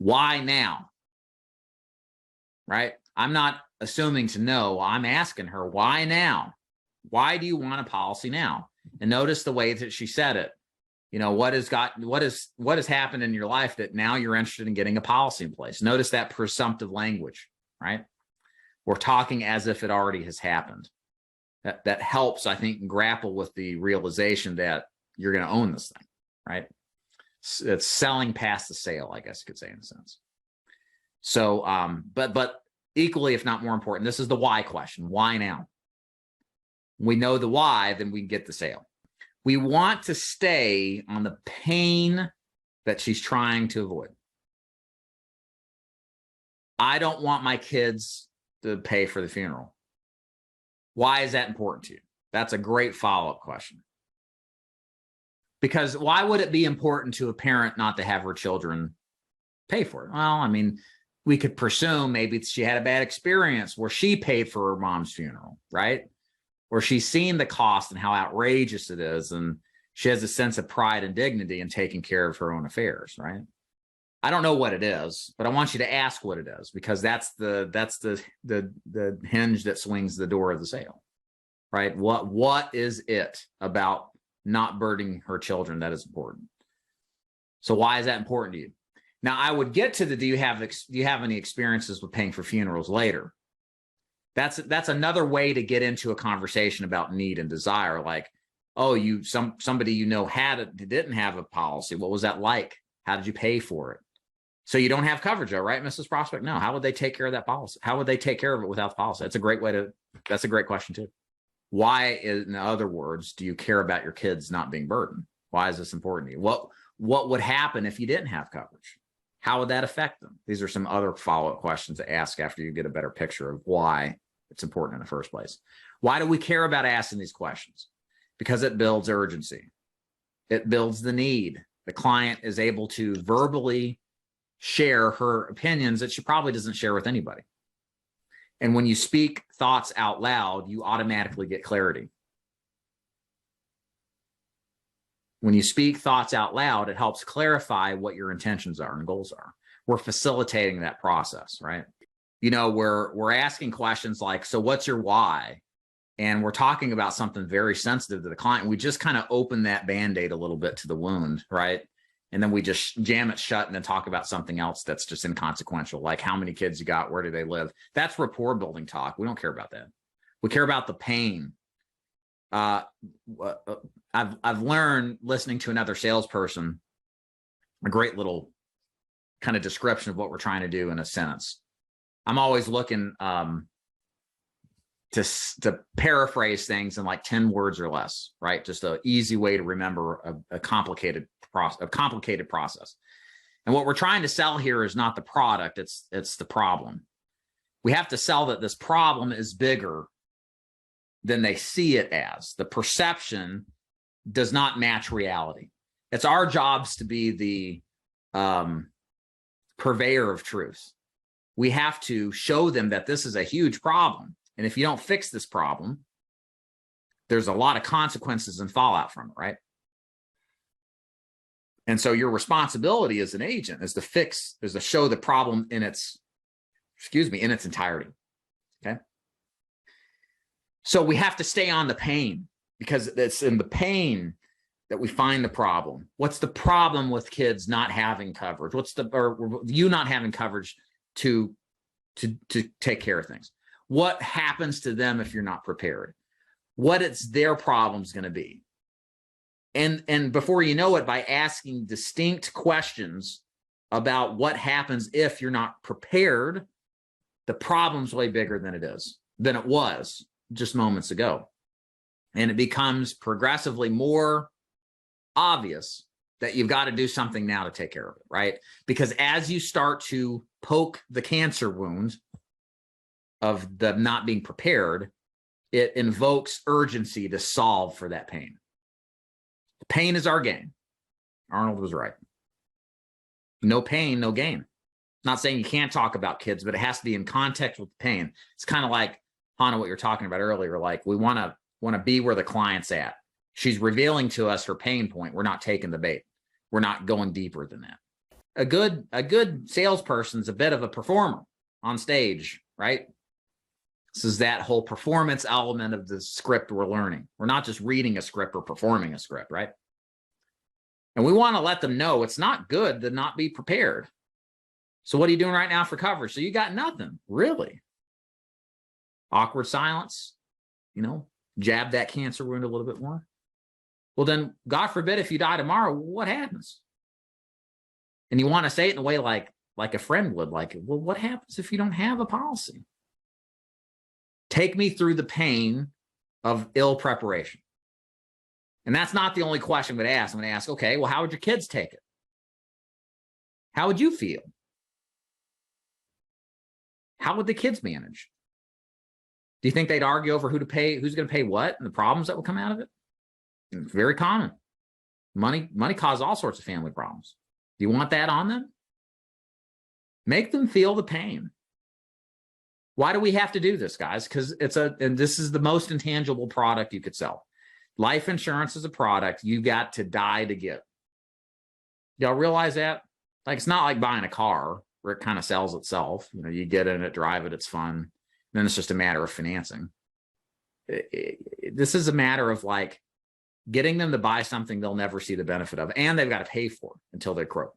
Why now? Right? I'm not assuming to know. I'm asking her, why now? Why do you want a policy now? And notice the way that she said it. You know, what has happened in your life that now you're interested in getting a policy in place? Notice that presumptive language, right? We're talking as if it already has happened. That helps, I think, grapple with the realization that you're going to own this thing, right? It's selling past the sale, I guess you could say, in a sense. So, but equally, if not more important, this is the why question. Why now? We know the why, then we can get the sale. We want to stay on the pain that she's trying to avoid. I don't want my kids to pay for the funeral. Why is that important to you? That's a great follow-up question. Because why would it be important to a parent not to have her children pay for it? Well, I mean, we could presume maybe she had a bad experience where she paid for her mom's funeral, right? Or she's seen the cost and how outrageous it is, and she has a sense of pride and dignity in taking care of her own affairs, right? I don't know what it is, but I want you to ask what it is, because that's the hinge that swings the door of the sale, right? What is it about not burdening her children that is important? So why is that important to you? Now, I would get to the do you have any experiences with paying for funerals later? That's another way to get into a conversation about need and desire. Like, oh, somebody you know didn't have a policy. What was that like? How did you pay for it? So you don't have coverage, though, right, Mrs. Prospect? No. How would they take care of that policy? How would they take care of it without the policy? That's a great question too. Why, in other words, do you care about your kids not being burdened? Why is this important to you? What would happen if you didn't have coverage? How would that affect them? These are some other follow-up questions to ask after you get a better picture of why it's important in the first place. Why do we care about asking these questions? Because it builds urgency. It builds the need. The client is able to verbally share her opinions that she probably doesn't share with anybody. And when you speak thoughts out loud, you automatically get clarity. When you speak thoughts out loud, it helps clarify what your intentions are and goals are. We're facilitating that process, right? You know, we're asking questions like, so what's your why? And we're talking about something very sensitive to the client. We just kind of open that Band-Aid a little bit to the wound, right? And then we just jam it shut and then talk about something else that's just inconsequential, like how many kids you got, where do they live? That's rapport building talk. We don't care about that. We care about the pain. I've learned, listening to another salesperson, a great little kind of description of what we're trying to do in a sentence. I'm always looking to paraphrase things in like 10 words or less, right? Just an easy way to remember a complicated process. And what we're trying to sell here is not the product, it's the problem. We have to sell that this problem is bigger than they see it as. The perception does not match reality. It's our jobs to be the purveyor of truth. We have to show them that this is a huge problem. And if you don't fix this problem, there's a lot of consequences and fallout from it, right? And so your responsibility as an agent is to show the problem in its entirety. Okay. So we have to stay on the pain, because it's in the pain that we find the problem. What's the problem with kids not having coverage? Or you not having coverage to take care of things? What happens to them if you're not prepared? What it's their problem's going to be? And before you know it, by asking distinct questions about what happens if you're not prepared, the problem's way bigger than it was just moments ago. And it becomes progressively more obvious that you've got to do something now to take care of it, right? Because as you start to poke the cancer wound of the not being prepared, it invokes urgency to solve for that pain. Pain is our game. Arnold was right. No pain, no gain. Not saying you can't talk about kids, but it has to be in context with the pain. It's kind of like, Hannah, what you're talking about earlier, like we want to be where the client's at. She's revealing to us her pain point. We're not taking the bait. We're not going deeper than that. a good salesperson's a bit of a performer on stage, right? This is that whole performance element of the script we're learning. We're not just reading a script or performing a script, right? And we want to let them know it's not good to not be prepared. So what are you doing right now for coverage? So you got nothing, really. Awkward silence, jab that cancer wound a little bit more. Well, then, God forbid, if you die tomorrow, what happens? And you want to say it in a way like a friend would, well, what happens if you don't have a policy? Take me through the pain of ill preparation. And that's not the only question I'm going to ask. I'm going to ask, okay, well, how would your kids take it? How would you feel? How would the kids manage? Do you think they'd argue over who's going to pay what, and the problems that would come out of it? It's very common. Money causes all sorts of family problems. Do you want that on them? Make them feel the pain. Why do we have to do this, guys? Because and this is the most intangible product you could sell. Life insurance is a product you got to die to get. Y'all realize that? Like, it's not like buying a car where it kind of sells itself. You get in it, drive it, it's fun. Then it's just a matter of financing. This is a matter of getting them to buy something they'll never see the benefit of, and they've got to pay for it until they croak.